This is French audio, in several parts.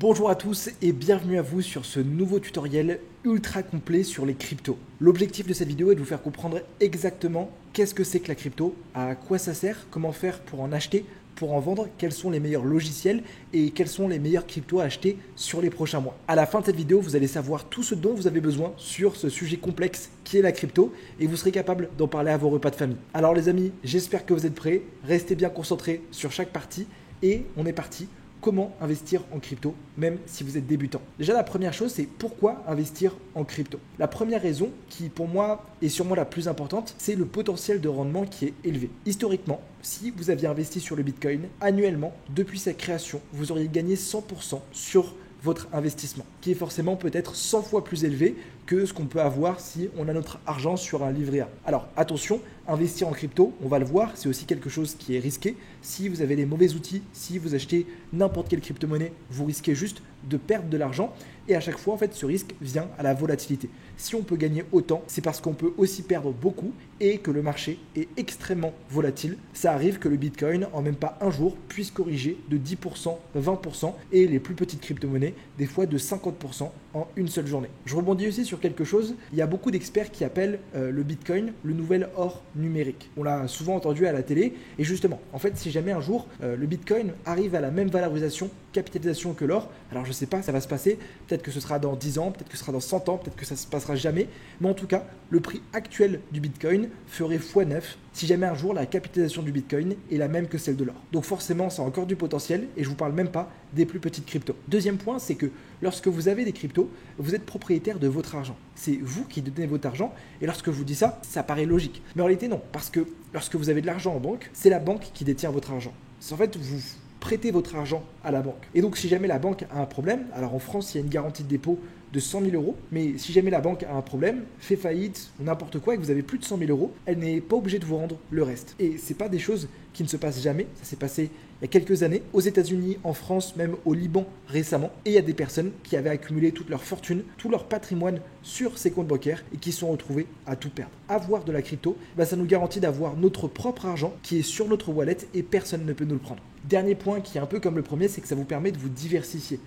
Bonjour à tous et bienvenue à vous sur ce nouveau tutoriel ultra complet sur les cryptos. L'objectif de cette vidéo est de vous faire comprendre exactement qu'est-ce que c'est que la crypto, à quoi ça sert, comment faire pour en acheter, pour en vendre, quels sont les meilleurs logiciels et quels sont les meilleurs cryptos à acheter sur les prochains mois. À la fin de cette vidéo, vous allez savoir tout ce dont vous avez besoin sur ce sujet complexe qui est la crypto et vous serez capable d'en parler à vos repas de famille. Alors les amis, j'espère que vous êtes prêts, restez bien concentrés sur chaque partie et on est parti. Comment investir en crypto, même si vous êtes débutant. Déjà, la première chose, c'est pourquoi investir en crypto. La première raison, qui pour moi est sûrement la plus importante, c'est le potentiel de rendement qui est élevé. Historiquement, si vous aviez investi sur le Bitcoin, annuellement, depuis sa création, vous auriez gagné 100% sur votre investissement, qui est forcément peut-être 100 fois plus élevé que ce qu'on peut avoir si on a notre argent sur un livret A. Alors attention, investir en crypto, on va le voir, c'est aussi quelque chose qui est risqué. Si vous avez les mauvais outils, si vous achetez n'importe quelle crypto-monnaie, vous risquez juste de perdre de l'argent. Et à chaque fois, en fait, ce risque vient à la volatilité. Si on peut gagner autant, c'est parce qu'on peut aussi perdre beaucoup et que le marché est extrêmement volatile. Ça arrive que le Bitcoin, en même pas un jour, puisse corriger de 10%, 20% et les plus petites crypto-monnaies, des fois de 50% en une seule journée. Je rebondis aussi sur quelque chose. Il y a beaucoup d'experts qui appellent le Bitcoin le nouvel or numérique. On l'a souvent entendu à la télé. Et justement, en fait, si jamais un jour le Bitcoin arrive à la même valorisation, capitalisation que l'or, alors je ne sais pas, ça va se passer. Peut-être que ce sera dans 10 ans, peut-être que ce sera dans 100 ans, peut-être que ça ne se passera jamais. Mais en tout cas, le prix actuel du Bitcoin ferait x9 si jamais un jour la capitalisation du Bitcoin est la même que celle de l'or. Donc forcément, ça a encore du potentiel et je ne vous parle même pas des plus petites cryptos. Deuxième point, c'est que lorsque vous avez des cryptos, vous êtes propriétaire de votre argent. C'est vous qui donnez votre argent et lorsque je vous dis ça, ça paraît logique. Mais en réalité, non, parce que lorsque vous avez de l'argent en banque, c'est la banque qui détient votre argent. En fait, vous prêtez votre argent à la banque. Et donc, si jamais la banque a un problème, alors en France, il y a une garantie de dépôt de 100 000 euros, mais si jamais la banque a un problème, fait faillite ou n'importe quoi et que vous avez plus de 100 000 euros, elle n'est pas obligée de vous rendre le reste. Et c'est pas des choses qui ne se passent jamais, ça s'est passé il y a quelques années, aux États-Unis, en France, même au Liban récemment, et il y a des personnes qui avaient accumulé toute leur fortune, tout leur patrimoine sur ces comptes bancaires et qui se sont retrouvés à tout perdre. Avoir de la crypto, ça nous garantit d'avoir notre propre argent qui est sur notre wallet et personne ne peut nous le prendre. Dernier point qui est un peu comme le premier, c'est que ça vous permet de vous diversifier.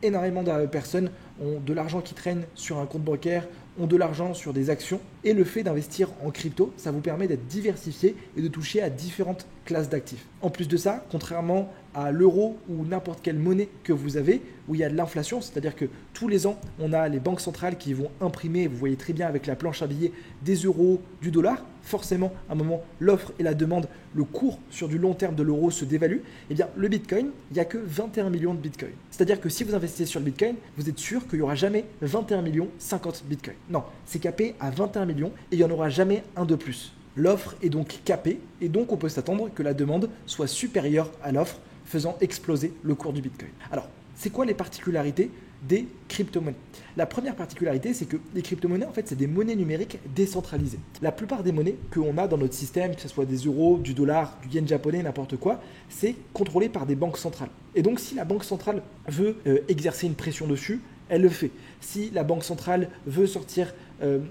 Énormément de personnes ont de l'argent qui traîne sur un compte bancaire, ont de l'argent sur des actions et le fait d'investir en crypto, ça vous permet d'être diversifié et de toucher à différentes classes d'actifs. En plus de ça, contrairement à l'euro ou n'importe quelle monnaie que vous avez où il y a de l'inflation, c'est-à-dire que tous les ans, on a les banques centrales qui vont imprimer, vous voyez très bien avec la planche à billets, des euros, du dollar. Forcément, à un moment, l'offre et la demande, le cours sur du long terme de l'euro se dévalue. Eh bien, le Bitcoin, il n'y a que 21 millions de Bitcoin. C'est-à-dire que si vous investissez sur le Bitcoin, vous êtes sûr qu'il n'y aura jamais 21 millions 50 Bitcoin. Non, c'est capé à 21 millions et il n'y en aura jamais un de plus. L'offre est donc capée et donc on peut s'attendre que la demande soit supérieure à l'offre, faisant exploser le cours du Bitcoin. Alors, c'est quoi les particularités des crypto-monnaies? La première particularité, c'est que les crypto-monnaies, en fait, c'est des monnaies numériques décentralisées. La plupart des monnaies qu'on a dans notre système, que ce soit des euros, du dollar, du yen japonais, n'importe quoi, c'est contrôlé par des banques centrales. Et donc, si la banque centrale veut exercer une pression dessus, elle le fait. Si la banque centrale veut sortir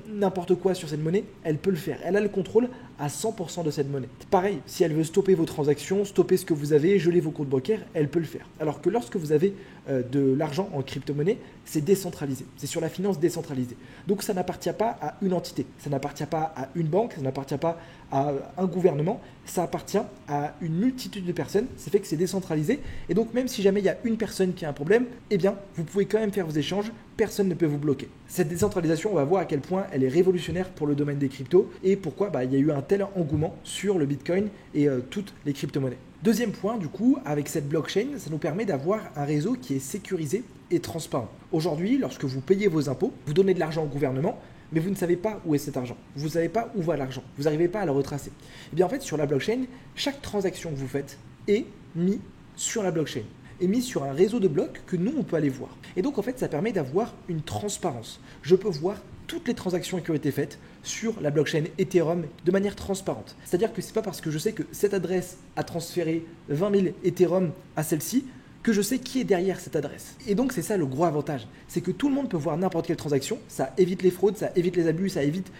n'importe quoi sur cette monnaie, elle peut le faire. Elle a le contrôle à 100% de cette monnaie. Pareil, si elle veut stopper vos transactions, stopper ce que vous avez, geler vos comptes bancaires, elle peut le faire. Alors que lorsque vous avez de l'argent en crypto-monnaie, c'est décentralisé. C'est sur la finance décentralisée. Donc ça n'appartient pas à une entité, ça n'appartient pas à une banque, ça n'appartient pas à un gouvernement, ça appartient à une multitude de personnes. Ça fait que c'est décentralisé. Et donc même si jamais il y a une personne qui a un problème, eh bien vous pouvez quand même faire vos échanges, personne ne peut vous bloquer. Cette décentralisation, on va voir à quel point elle est révolutionnaire pour le domaine des cryptos et pourquoi il y a eu un tel engouement sur le Bitcoin et toutes les crypto-monnaies. Deuxième point, du coup, avec cette blockchain, ça nous permet d'avoir un réseau qui est sécurisé et transparent. Aujourd'hui, lorsque vous payez vos impôts, vous donnez de l'argent au gouvernement, mais vous ne savez pas où est cet argent. Vous ne savez pas où va l'argent. Vous n'arrivez pas à le retracer. Et bien en fait, sur la blockchain, chaque transaction que vous faites est mise sur la blockchain, est mise sur un réseau de blocs que nous, on peut aller voir. Et donc, en fait, ça permet d'avoir une transparence. Je peux voir toutes les transactions qui ont été faites sur la blockchain Ethereum de manière transparente. C'est-à-dire que ce n'est pas parce que je sais que cette adresse a transféré 20 000 Ethereum à celle-ci que je sais qui est derrière cette adresse. Et donc c'est ça le gros avantage, c'est que tout le monde peut voir n'importe quelle transaction, ça évite les fraudes, ça évite les abus, ça évite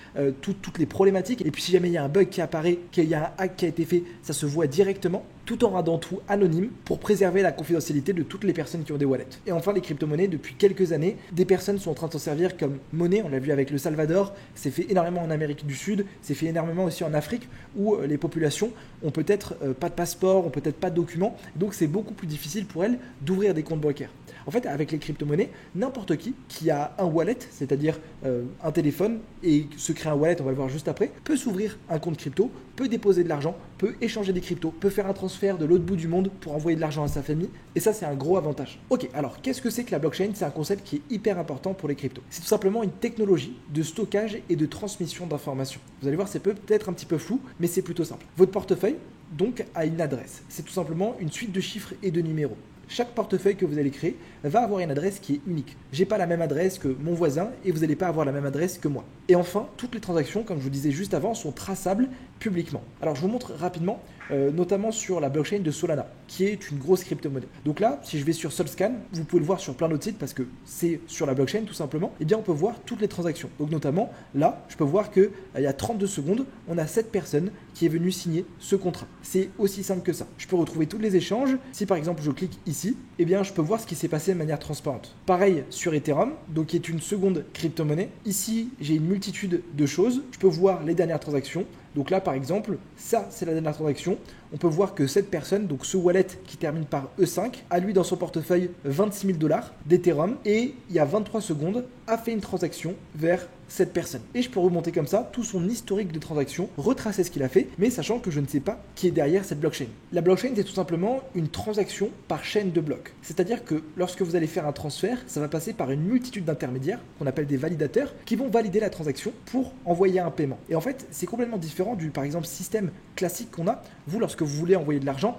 toutes les problématiques. Et puis si jamais il y a un bug qui apparaît, qu'il y a un hack qui a été fait, ça se voit directement. tout en rendant tout anonyme pour préserver la confidentialité de toutes les personnes qui ont des wallets. Et enfin, les crypto-monnaies, depuis quelques années, des personnes sont en train de s'en servir comme monnaie. On l'a vu avec le Salvador, c'est fait énormément en Amérique du Sud, c'est fait énormément aussi en Afrique où les populations ont peut-être pas de passeport, ont peut-être pas de documents, donc c'est beaucoup plus difficile pour elles d'ouvrir des comptes bancaires. En fait, avec les crypto-monnaies, n'importe qui a un wallet, c'est-à-dire un téléphone, et se crée un wallet, on va le voir juste après, peut s'ouvrir un compte crypto, peut déposer de l'argent, peut échanger des cryptos, peut faire un transfert de l'autre bout du monde pour envoyer de l'argent à sa famille, et ça c'est un gros avantage. Ok, alors qu'est-ce que c'est que la blockchain? C'est un concept qui est hyper important pour les cryptos. C'est tout simplement une technologie de stockage et de transmission d'informations. Vous allez voir, c'est peut-être un petit peu flou, mais c'est plutôt simple. Votre portefeuille, donc, a une adresse. C'est tout simplement une suite de chiffres et de numéros. Chaque portefeuille que vous allez créer va avoir une adresse qui est unique. J'ai pas la même adresse que mon voisin et vous n'allez pas avoir la même adresse que moi. Et enfin, toutes les transactions, comme je vous disais juste avant, sont traçables publiquement. Alors je vous montre rapidement, notamment sur la blockchain de Solana, qui est une grosse crypto-monnaie. Donc là, si je vais sur Solscan, vous pouvez le voir sur plein d'autres sites parce que c'est sur la blockchain tout simplement, et bien on peut voir toutes les transactions. Donc notamment, là, je peux voir qu'il y a 32 secondes, on a 7 personnes qui est venue signer ce contrat. C'est aussi simple que ça. Je peux retrouver tous les échanges. Si par exemple je clique ici, eh bien je peux voir ce qui s'est passé de manière transparente. Pareil sur Ethereum, donc qui est une seconde crypto-monnaie. Ici, j'ai une multitude de choses. Je peux voir les dernières transactions. Donc là, par exemple, ça, c'est la dernière transaction. On peut voir que cette personne, donc ce wallet qui termine par E5, a lui dans son portefeuille 26 000 $ d'Ethereum et il y a 23 secondes, a fait une transaction vers cette personne. Et je peux remonter comme ça tout son historique de transactions, retracer ce qu'il a fait, mais sachant que je ne sais pas qui est derrière cette blockchain. La blockchain, c'est tout simplement une transaction par chaîne de blocs. C'est-à-dire que lorsque vous allez faire un transfert, ça va passer par une multitude d'intermédiaires, qu'on appelle des validateurs, qui vont valider la transaction pour envoyer un paiement. Et en fait, c'est complètement différent du, par exemple, système classique qu'on a. Vous, lorsque vous voulez envoyer de l'argent,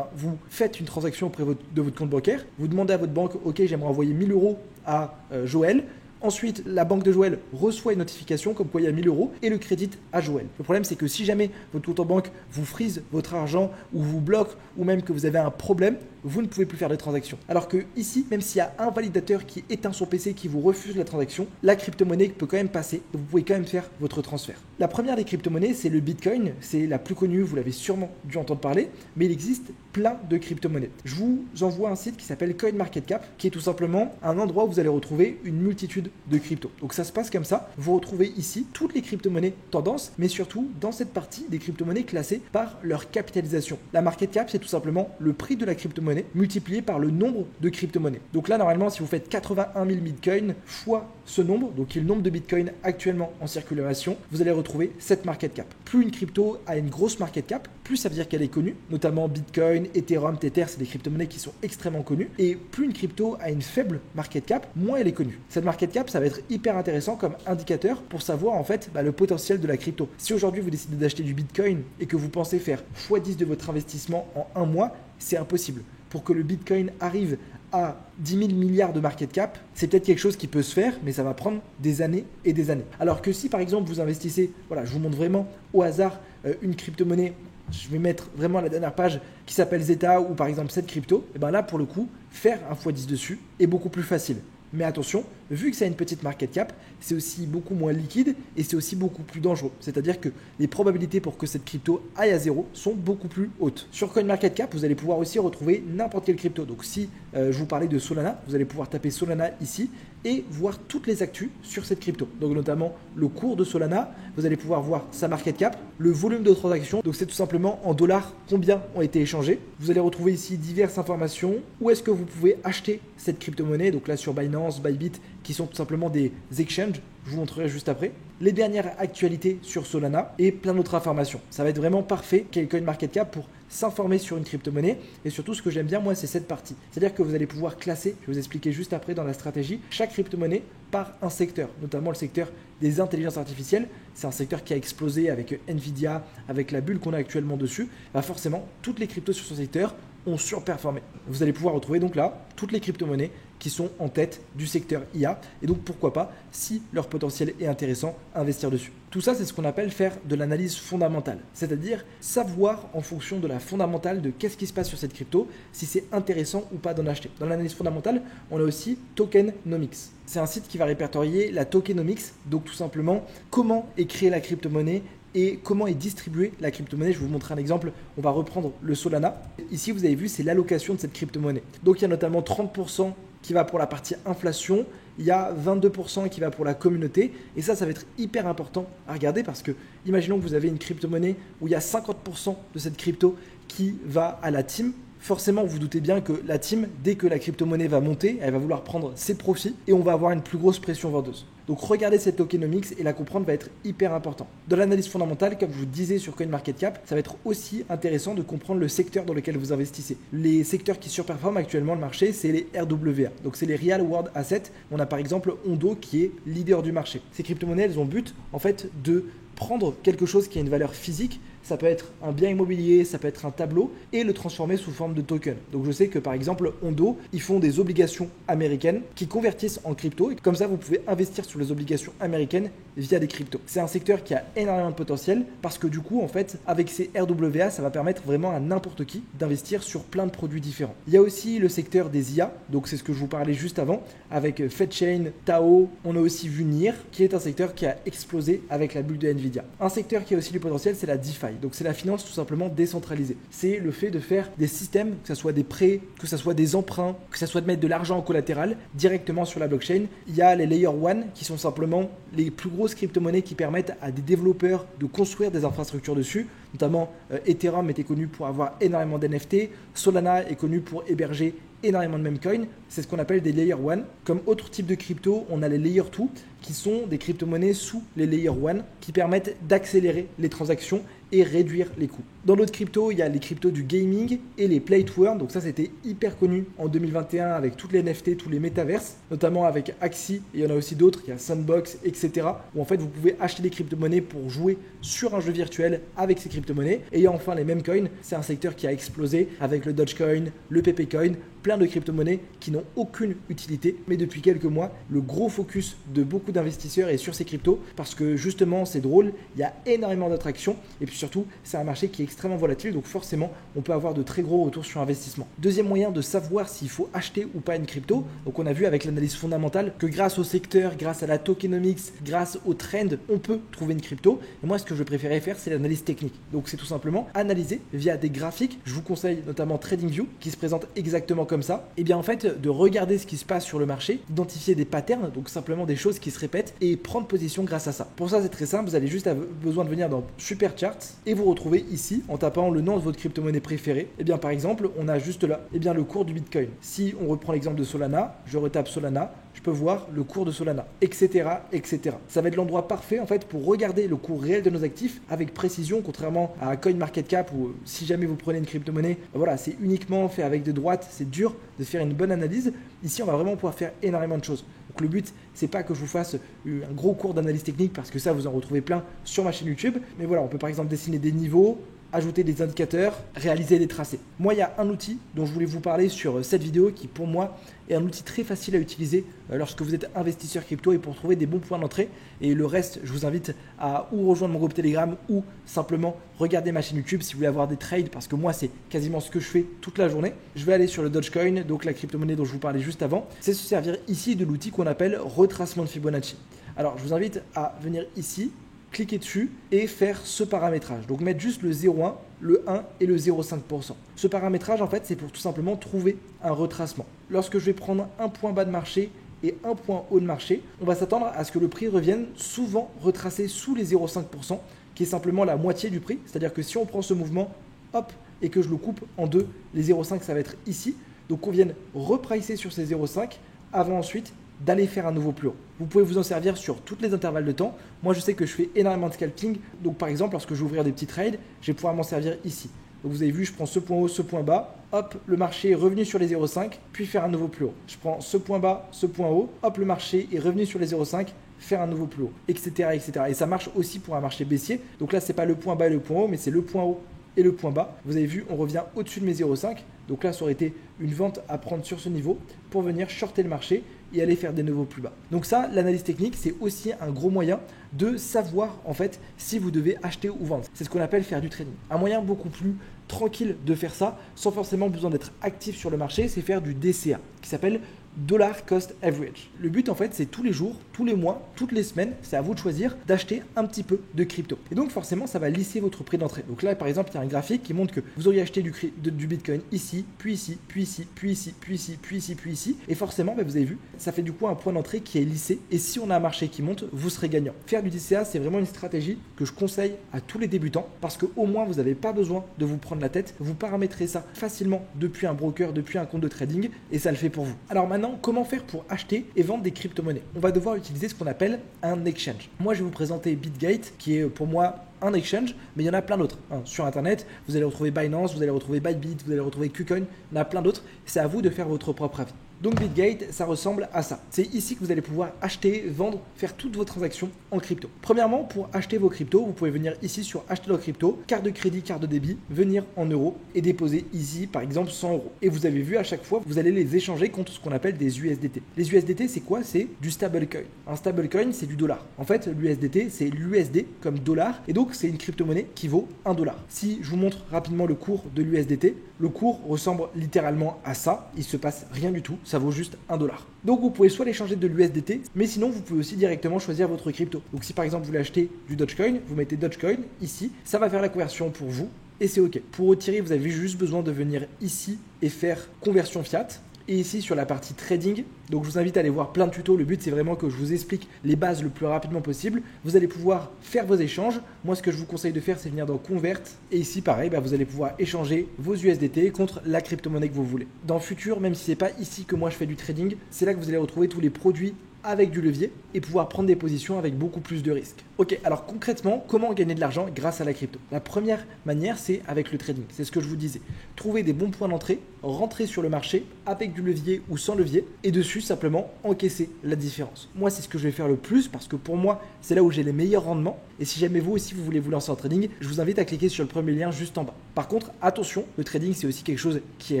vous faites une transaction auprès de votre compte bancaire, vous demandez à votre banque, ok, j'aimerais envoyer 1000 € à Joël. Ensuite, la banque de Joël reçoit une notification comme quoi il y a 1000 € et le crédite à Joël. Le problème, c'est que si jamais votre compte en banque vous frise votre argent ou vous bloque ou même que vous avez un problème, vous ne pouvez plus faire de transactions. Alors que ici, même s'il y a un validateur qui éteint son PC qui vous refuse la transaction, la crypto-monnaie peut quand même passer et vous pouvez quand même faire votre transfert. La première des crypto-monnaies, c'est le Bitcoin. C'est la plus connue, vous l'avez sûrement dû entendre parler, mais il existe plein de crypto-monnaies. Je vous envoie un site qui s'appelle CoinMarketCap, qui est tout simplement un endroit où vous allez retrouver une multitude de cryptos. Donc ça se passe comme ça. Vous retrouvez ici toutes les crypto-monnaies tendances, mais surtout dans cette partie des crypto-monnaies classées par leur capitalisation. La market cap, c'est tout simplement le prix de la crypto-monnaie multiplié par le nombre de crypto-monnaies. Donc là, normalement, si vous faites 81 000 bitcoins fois ce nombre, donc qui est le nombre de bitcoins actuellement en circulation, vous allez retrouver cette market cap. Plus une crypto a une grosse market cap, plus ça veut dire qu'elle est connue, notamment Bitcoin, Ethereum, Tether, c'est des crypto-monnaies qui sont extrêmement connues. Et plus une crypto a une faible market cap, moins elle est connue. Cette market cap, ça va être hyper intéressant comme indicateur pour savoir en fait le potentiel de la crypto. Si aujourd'hui vous décidez d'acheter du Bitcoin et que vous pensez faire x10 de votre investissement en un mois, c'est impossible. Pour que le Bitcoin arrive à 10 000 milliards de market cap, c'est peut-être quelque chose qui peut se faire, mais ça va prendre des années et des années. Alors que si par exemple vous investissez, voilà, je vous montre vraiment au hasard une crypto-monnaie, je vais mettre vraiment la dernière page qui s'appelle Zeta ou par exemple cette crypto, et bien là pour le coup, faire un x10 dessus est beaucoup plus facile. Mais attention, vu que ça a une petite market cap, c'est aussi beaucoup moins liquide et c'est aussi beaucoup plus dangereux. C'est-à-dire que les probabilités pour que cette crypto aille à zéro sont beaucoup plus hautes. Sur CoinMarketCap, vous allez pouvoir aussi retrouver n'importe quelle crypto. Donc si je vous parlais de Solana, vous allez pouvoir taper Solana ici et voir toutes les actus sur cette crypto. Donc notamment le cours de Solana, vous allez pouvoir voir sa market cap, le volume de transactions. Donc c'est tout simplement en dollars combien ont été échangés. Vous allez retrouver ici diverses informations. Où est-ce que vous pouvez acheter cette crypto-monnaie? Donc là sur Binance, Bybit, qui sont tout simplement des exchanges. Je vous montrerai juste après. Les dernières actualités sur Solana et plein d'autres informations. Ça va être vraiment parfait quel CoinMarketCap pour s'informer sur une crypto-monnaie. Et surtout, ce que j'aime bien, moi, c'est cette partie. C'est-à-dire que vous allez pouvoir classer, je vais vous expliquer juste après dans la stratégie, chaque crypto-monnaie par un secteur, notamment le secteur des intelligences artificielles. C'est un secteur qui a explosé avec Nvidia, avec la bulle qu'on a actuellement dessus. Bah forcément, toutes les cryptos sur ce secteur ont surperformé. Vous allez pouvoir retrouver donc là toutes les crypto-monnaies qui sont en tête du secteur IA et donc pourquoi pas, si leur potentiel est intéressant, investir dessus. Tout ça, c'est ce qu'on appelle faire de l'analyse fondamentale, c'est-à-dire savoir en fonction de la fondamentale de qu'est-ce qui se passe sur cette crypto, si c'est intéressant ou pas d'en acheter. Dans l'analyse fondamentale, on a aussi Tokenomics. C'est un site qui va répertorier la tokenomics, donc tout simplement comment est créée la crypto-monnaie, et comment est distribuée la crypto-monnaie. Je vais vous montrer un exemple. On va reprendre le Solana. Ici, vous avez vu, c'est l'allocation de cette crypto-monnaie. Donc, il y a notamment 30% qui va pour la partie inflation, il y a 22% qui va pour la communauté, et ça va être hyper important à regarder parce que, imaginons que vous avez une crypto-monnaie où il y a 50% de cette crypto qui va à la team. Forcément, vous doutez bien que la team, dès que la crypto-monnaie va monter, elle va vouloir prendre ses profits et on va avoir une plus grosse pression vendeuse. Donc regardez cette tokenomics et la comprendre va être hyper important. Dans l'analyse fondamentale, comme je vous disais sur CoinMarketCap, ça va être aussi intéressant de comprendre le secteur dans lequel vous investissez. Les secteurs qui surperforment actuellement le marché, c'est les RWA. Donc c'est les Real World Assets. On a par exemple Ondo qui est leader du marché. Ces crypto-monnaies, elles ont but en fait de prendre quelque chose qui a une valeur physique, ça peut être un bien immobilier, ça peut être un tableau, et le transformer sous forme de token. Donc je sais que par exemple Ondo, ils font des obligations américaines qui convertissent en crypto, et comme ça vous pouvez investir sur les obligations américaines via des cryptos. C'est un secteur qui a énormément de potentiel parce que du coup en fait avec ces RWA, ça va permettre vraiment à n'importe qui d'investir sur plein de produits différents. Il y a aussi le secteur des IA, donc c'est ce que je vous parlais juste avant, avec FedChain, Tao, on a aussi vu NIR, qui est un secteur qui a explosé avec la bulle de Nvidia. Un secteur qui a aussi du potentiel, c'est la DeFi. Donc c'est la finance tout simplement décentralisée. C'est le fait de faire des systèmes, que ce soit des prêts, que ce soit des emprunts, que ce soit de mettre de l'argent en collatéral directement sur la blockchain. Il y a les Layer 1 qui sont simplement les plus grosses crypto-monnaies qui permettent à des développeurs de construire des infrastructures dessus. Notamment Ethereum était connu pour avoir énormément d'NFT, Solana est connu pour héberger énormément de memecoins, c'est ce qu'on appelle des Layer 1. Comme autre type de crypto, on a les Layer 2 qui sont des crypto-monnaies sous les Layer 1 qui permettent d'accélérer les transactions et réduire les coûts. Dans d'autres cryptos, il y a les cryptos du gaming et les play to earn. Donc ça, c'était hyper connu en 2021 avec toutes les NFT, tous les métaverses, notamment avec Axie, et il y en a aussi d'autres, il y a Sandbox, etc. où en fait, vous pouvez acheter des crypto-monnaies pour jouer sur un jeu virtuel avec ces crypto-monnaies. Et il y a enfin les memecoins, c'est un secteur qui a explosé avec le Dogecoin, le Pepecoin, plein de crypto-monnaies qui n'ont aucune utilité. Mais depuis quelques mois, le gros focus de beaucoup d'investisseurs est sur ces cryptos parce que justement, c'est drôle, il y a énormément d'attractions et puis surtout, c'est un marché qui est extrêmement volatile, donc forcément, on peut avoir de très gros retours sur investissement. Deuxième moyen de savoir s'il faut acheter ou pas une crypto, donc on a vu avec l'analyse fondamentale que grâce au secteur, grâce à la tokenomics, grâce au trend, on peut trouver une crypto. Et moi, ce que je préférais faire, c'est l'analyse technique. Donc c'est tout simplement analyser via des graphiques. Je vous conseille notamment TradingView qui se présente exactement comme ça. Et bien en fait, de regarder ce qui se passe sur le marché, identifier des patterns, donc simplement des choses qui se répètent et prendre position grâce à ça. Pour ça, c'est très simple, vous avez juste besoin de venir dans Supercharts et vous retrouvez ici en tapant le nom de votre crypto-monnaie préférée. Et bien par exemple, on a juste là le cours du Bitcoin. Si on reprend l'exemple de Solana, je retape Solana, je peux voir le cours de Solana, etc., etc. Ça va être l'endroit parfait en fait pour regarder le cours réel de nos actifs avec précision, contrairement à CoinMarketCap où si jamais vous prenez une crypto-monnaie, voilà, c'est uniquement fait avec des droites, c'est dur de faire une bonne analyse. Ici, on va vraiment pouvoir faire énormément de choses. Donc le but, c'est pas que je vous fasse un gros cours d'analyse technique parce que ça, vous en retrouvez plein sur ma chaîne YouTube. Mais voilà, on peut par exemple dessiner des niveaux, ajouter des indicateurs, réaliser des tracés. Moi, il y a un outil dont je voulais vous parler sur cette vidéo qui, pour moi, est un outil très facile à utiliser lorsque vous êtes investisseur crypto et pour trouver des bons points d'entrée. Et le reste, je vous invite à ou rejoindre mon groupe Telegram ou simplement regarder ma chaîne YouTube si vous voulez avoir des trades parce que moi, c'est quasiment ce que je fais toute la journée. Je vais aller sur le Dogecoin, donc la crypto-monnaie dont je vous parlais juste avant. C'est se servir ici de l'outil qu'on appelle retracement de Fibonacci. Alors, je vous invite à venir ici, cliquer dessus et faire ce paramétrage. Donc mettre juste le 0,1, le 1 et le 0,5%. Ce paramétrage, en fait, c'est pour tout simplement trouver un retracement. Lorsque je vais prendre un point bas de marché et un point haut de marché, on va s'attendre à ce que le prix revienne souvent retracé sous les 0,5%, qui est simplement la moitié du prix. C'est-à-dire que si on prend ce mouvement, hop, et que je le coupe en deux, les 0,5, ça va être ici. Donc on vienne repricer sur ces 0,5 avant ensuite d'aller faire un nouveau plus haut. Vous pouvez vous en servir sur toutes les intervalles de temps. Moi, je sais que je fais énormément de scalping. Donc, par exemple, lorsque je vais ouvrir des petits trades, je vais pouvoir m'en servir ici. Donc, vous avez vu, je prends ce point haut, ce point bas. Hop, le marché est revenu sur les 0,5, puis faire un nouveau plus haut. Je prends ce point bas, ce point haut. Hop, le marché est revenu sur les 0,5, faire un nouveau plus haut, etc., etc. Et ça marche aussi pour un marché baissier. Donc là, ce n'est pas le point bas et le point haut, mais c'est le point haut et le point bas. Vous avez vu, on revient au-dessus de mes 0,5. Donc là, ça aurait été une vente à prendre sur ce niveau pour venir shorter le marché et aller faire des nouveaux plus bas. Donc ça, l'analyse technique, c'est aussi un gros moyen de savoir en fait si vous devez acheter ou vendre. C'est ce qu'on appelle faire du trading. Un moyen beaucoup plus tranquille de faire ça, sans forcément besoin d'être actif sur le marché, c'est faire du DCA, qui s'appelle Dollar Cost Average. Le but en fait c'est tous les jours, tous les mois, toutes les semaines, c'est à vous de choisir d'acheter un petit peu de crypto. Et donc forcément ça va lisser votre prix d'entrée. Donc là par exemple il y a un graphique qui montre que vous auriez acheté du Bitcoin ici, puis ici, puis ici, puis ici, puis ici, puis ici, puis ici. Et forcément vous avez vu, ça fait du coup un point d'entrée qui est lissé. Et si on a un marché qui monte, vous serez gagnant. Faire du DCA c'est vraiment une stratégie que je conseille à tous les débutants parce qu'au moins vous n'avez pas besoin de vous prendre la tête. Vous paramétrez ça facilement depuis un broker, depuis un compte de trading et ça le fait pour vous. Alors maintenant, comment faire pour acheter et vendre des crypto-monnaies? On va devoir utiliser ce qu'on appelle un exchange. Moi, je vais vous présenter BitGate qui est pour moi un exchange, mais il y en a plein d'autres. Sur Internet, vous allez retrouver Binance, vous allez retrouver Bybit, vous allez retrouver KuCoin, il y en a plein d'autres. C'est à vous de faire votre propre avis. Donc BitGate, ça ressemble à ça. C'est ici que vous allez pouvoir acheter, vendre, faire toutes vos transactions en crypto. Premièrement, pour acheter vos cryptos, vous pouvez venir ici sur acheter vos cryptos, carte de crédit, carte de débit, venir en euros et déposer ici par exemple 100 euros. Et vous avez vu à chaque fois, vous allez les échanger contre ce qu'on appelle des USDT. Les USDT, c'est quoi? C'est du stablecoin. Un stablecoin, c'est du dollar. En fait, l'USDT, c'est l'USD comme dollar et donc c'est une crypto-monnaie qui vaut 1 dollar. Si je vous montre rapidement le cours de l'USDT, le cours ressemble littéralement à ça. Il se passe rien du tout. Ça vaut juste 1 dollar. Donc vous pouvez soit l'échanger de l'USDT, mais sinon vous pouvez aussi directement choisir votre crypto. Donc si par exemple vous voulez acheter du Dogecoin, vous mettez Dogecoin ici, ça va faire la conversion pour vous et c'est OK. Pour retirer, vous avez juste besoin de venir ici et faire conversion fiat. Et ici sur la partie trading, donc je vous invite à aller voir plein de tutos. Le but c'est vraiment que je vous explique les bases le plus rapidement possible. Vous allez pouvoir faire vos échanges. Moi ce que je vous conseille de faire c'est venir dans Convert. Et ici pareil, vous allez pouvoir échanger vos USDT contre la crypto-monnaie que vous voulez. Dans le futur, même si c'est pas ici que moi je fais du trading, c'est là que vous allez retrouver tous les produits avec du levier et pouvoir prendre des positions avec beaucoup plus de risques. Ok, alors concrètement, comment gagner de l'argent grâce à la crypto? La première manière, c'est avec le trading. C'est ce que je vous disais. Trouver des bons points d'entrée, rentrer sur le marché avec du levier ou sans levier et dessus simplement encaisser la différence. Moi, c'est ce que je vais faire le plus parce que pour moi, c'est là où j'ai les meilleurs rendements. Et si jamais vous aussi vous voulez vous lancer en trading, je vous invite à cliquer sur le premier lien juste en bas. Par contre, attention, le trading c'est aussi quelque chose qui est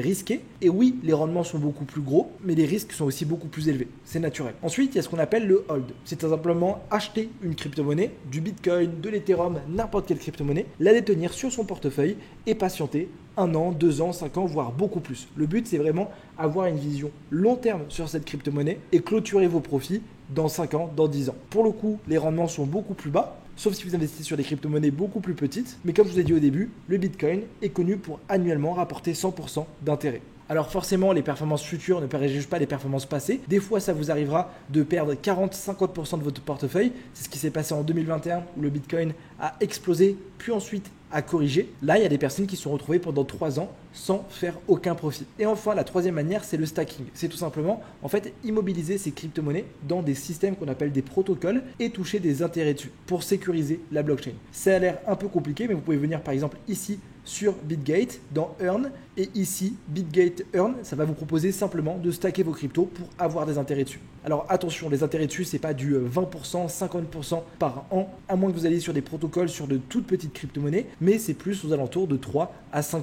risqué. Et oui, les rendements sont beaucoup plus gros, mais les risques sont aussi beaucoup plus élevés. C'est naturel. Ensuite, il y a ce qu'on appelle le hold. C'est tout simplement acheter une crypto-monnaie, du Bitcoin, de l'Ethereum, n'importe quelle crypto-monnaie, la détenir sur son portefeuille et patienter 1 an, 2 ans, 5 ans, voire beaucoup plus. Le but, c'est vraiment avoir une vision long terme sur cette crypto-monnaie et clôturer vos profits dans 5 ans, dans 10 ans. Pour le coup, les rendements sont beaucoup plus bas, sauf si vous investissez sur des crypto-monnaies beaucoup plus petites. Mais comme je vous ai dit au début, le Bitcoin est connu pour annuellement rapporter 100% d'intérêt. Alors forcément, les performances futures ne préjugent pas les performances passées. Des fois, ça vous arrivera de perdre 40-50% de votre portefeuille. C'est ce qui s'est passé en 2021 où le Bitcoin a explosé, puis ensuite a corrigé. Là, il y a des personnes qui se sont retrouvées pendant 3 ans sans faire aucun profit. Et enfin, la troisième manière, c'est le stacking. C'est tout simplement, en fait, immobiliser ces crypto-monnaies dans des systèmes qu'on appelle des protocoles et toucher des intérêts dessus pour sécuriser la blockchain. Ça a l'air un peu compliqué, mais vous pouvez venir par exemple ici sur BitGate dans Earn et ici BitGate Earn, ça va vous proposer simplement de stacker vos cryptos pour avoir des intérêts dessus. Alors attention, les intérêts dessus, c'est pas du 20%, 50% par an, à moins que vous alliez sur des protocoles sur de toutes petites crypto-monnaies, mais c'est plus aux alentours de 3 à 5%.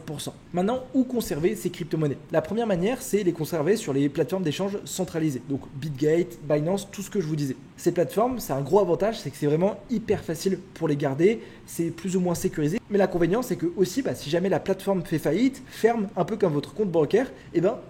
Maintenant, où conserver ces crypto-monnaies? La première manière, c'est les conserver sur les plateformes d'échange centralisées, donc BitGate, Binance, tout ce que je vous disais. Ces plateformes, c'est un gros avantage, c'est que c'est vraiment hyper facile pour les garder, c'est plus ou moins sécurisé. Mais l'inconvénient, c'est que aussi, si jamais la plateforme fait faillite, ferme un peu comme votre compte bancaire,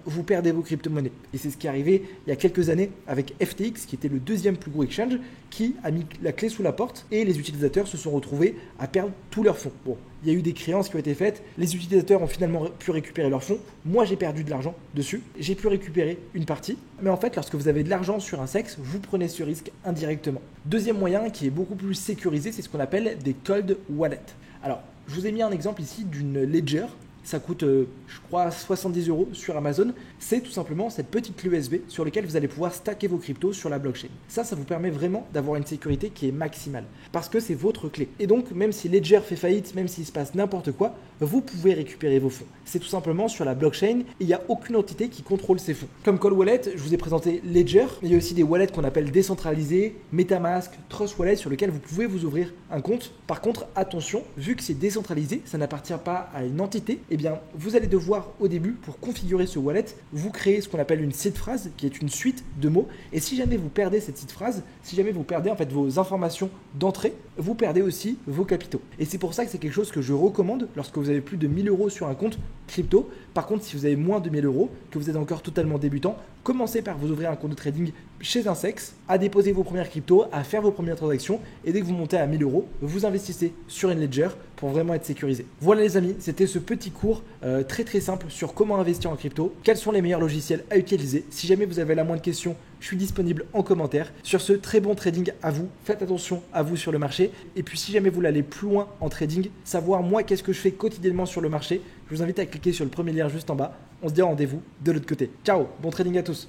vous perdez vos crypto-monnaies. Et c'est ce qui est arrivé il y a quelques années avec FTX, qui était le deuxième plus gros exchange, qui a mis la clé sous la porte et les utilisateurs se sont retrouvés à perdre tous leurs fonds. Bon, il y a eu des créances qui ont été faites, les utilisateurs ont finalement pu récupérer leurs fonds. Moi, j'ai perdu de l'argent dessus, j'ai pu récupérer une partie. Mais en fait, lorsque vous avez de l'argent sur un CEX, vous prenez ce risque indirectement. Deuxième moyen qui est beaucoup plus sécurisé, c'est ce qu'on appelle des cold wallets. Alors, je vous ai mis un exemple ici d'une Ledger. Ça coûte, je crois, 70 € sur Amazon. C'est tout simplement cette petite clé USB sur laquelle vous allez pouvoir stacker vos cryptos sur la blockchain. Ça vous permet vraiment d'avoir une sécurité qui est maximale parce que c'est votre clé. Et donc, même si Ledger fait faillite, même s'il se passe n'importe quoi, vous pouvez récupérer vos fonds. C'est tout simplement sur la blockchain et il n'y a aucune entité qui contrôle ces fonds. Comme Cold Wallet, je vous ai présenté Ledger. Il y a aussi des wallets qu'on appelle décentralisés, MetaMask, Trust Wallet sur lesquels vous pouvez vous ouvrir un compte. Par contre, attention, vu que c'est décentralisé, ça n'appartient pas à une entité, eh bien, vous allez devoir au début, pour configurer ce wallet, vous créer ce qu'on appelle une seed phrase, qui est une suite de mots. Et si jamais vous perdez cette seed phrase, si jamais vous perdez en fait vos informations d'entrée, vous perdez aussi vos capitaux. Et c'est pour ça que c'est quelque chose que je recommande lorsque vous avez plus de 1000 € sur un compte crypto. Par contre, si vous avez moins de 1000 euros, que vous êtes encore totalement débutant, commencez par vous ouvrir un compte de trading chez Insex, à déposer vos premières cryptos, à faire vos premières transactions et dès que vous montez à 1000 euros, vous investissez sur une ledger pour vraiment être sécurisé. Voilà les amis, c'était ce petit cours très simple sur comment investir en crypto, quels sont les meilleurs logiciels à utiliser. Si jamais vous avez la moindre question, je suis disponible en commentaire. Sur ce, très bon trading à vous, faites attention à vous sur le marché. Et puis si jamais vous voulez aller plus loin en trading, savoir moi qu'est-ce que je fais quotidiennement sur le marché, je vous invite à cliquer sur le premier lien juste en bas. On se dit rendez-vous de l'autre côté. Ciao, bon trading à tous.